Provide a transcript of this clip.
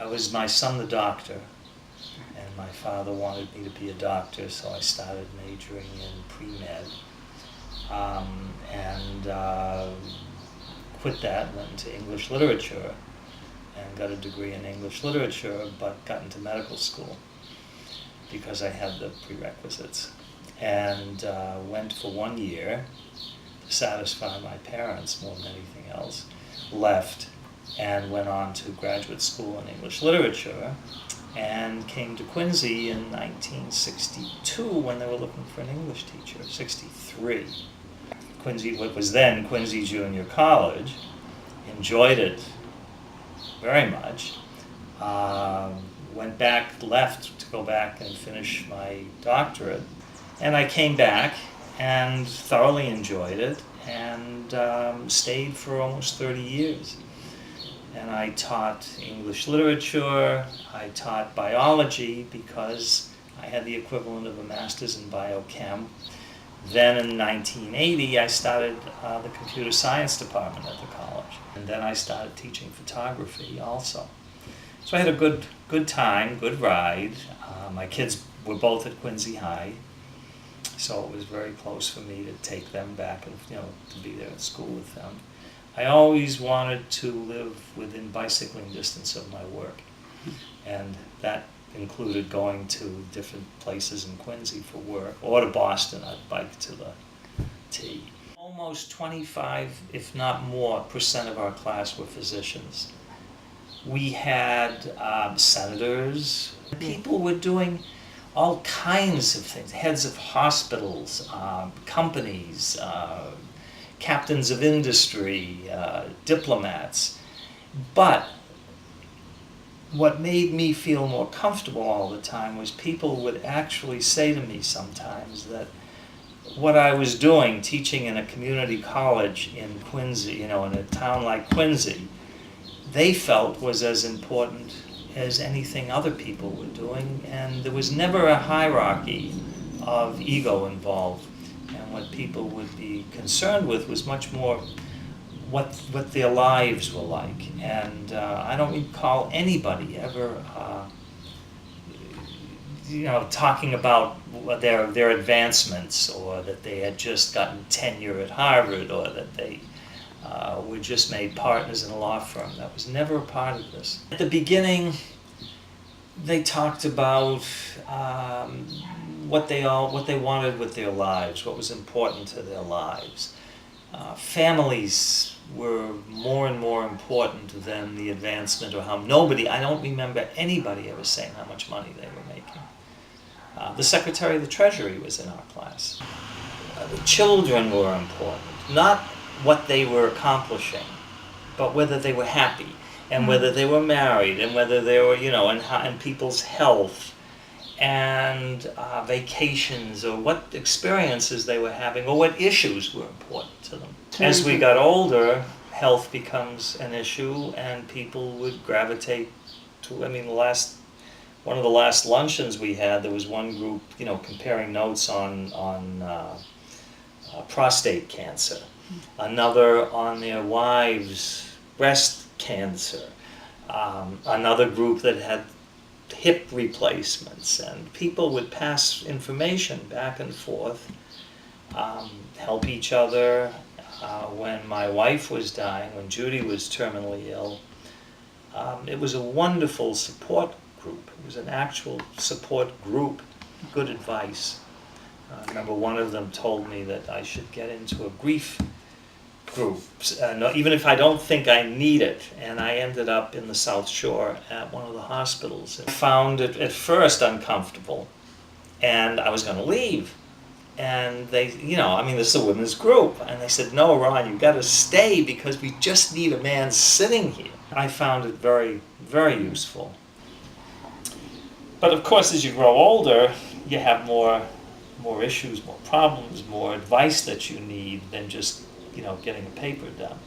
was my son the doctor, and my father wanted me to be a doctor, so I started majoring in pre-med, and quit that and went into English literature and got a degree in English literature, but got into medical school because I had the prerequisites, and went for 1 year to satisfy my parents more than anything else, left and went on to graduate school in English literature, and came to Quincy in 1962 when they were looking for an English teacher, 63. Quincy, what was then Quincy Junior College, enjoyed it very much, left to go back and finish my doctorate, and I came back and thoroughly enjoyed it, and stayed for almost 30 years. And I taught English literature, I taught biology because I had the equivalent of a master's in biochem. Then in 1980 I started the computer science department at the college, and then I started teaching photography also. So I had a good time, good ride. My kids were both at Quincy High, so it was very close for me to take them back and to be there at school with them. I always wanted to live within bicycling distance of my work, and that included going to different places in Quincy for work, or to Boston. I'd bike to the T. Almost 25, if not more, % of our class were physicians. We had senators. People were doing all kinds of things, heads of hospitals, companies, captains of industry, diplomats. But what made me feel more comfortable all the time was people would actually say to me sometimes that what I was doing, teaching in a community college in Quincy, in a town like Quincy, they felt was as important as anything other people were doing, and there was never a hierarchy of ego involved. And what people would be concerned with was much more what their lives were like. And I don't recall anybody ever talking about their advancements, or that they had just gotten tenure at Harvard, or that they were just made partners in a law firm. That was never a part of this. At the beginning, they talked about what they wanted with their lives, what was important to their lives. Families were more and more important than the advancement, or I don't remember anybody ever saying how much money they were making. The Secretary of the Treasury was in our class. The children were important, not what they were accomplishing, but whether they were happy, and whether they were married, and whether they were, and people's health, and vacations, or what experiences they were having, or what issues were important to them. As we got older, health becomes an issue, and people would gravitate to, one of the last luncheons we had, there was one group, comparing notes on prostate cancer, another on their wives' breast cancer, another group that had hip replacements, and people would pass information back and forth, help each other. When my wife was dying, when Judy was terminally ill, it was a wonderful support group. It was an actual support group, good advice. I remember one of them told me that I should get into a grief group, even if I don't think I need it. And I ended up in the South Shore at one of the hospitals. I found it at first uncomfortable, and I was going to leave. And they, this is a women's group. And they said, "No, Ron, you've got to stay because we just need a man sitting here." I found it very, very useful. But of course, as you grow older, you have more issues, more problems, more advice that you need than just, getting a paper done.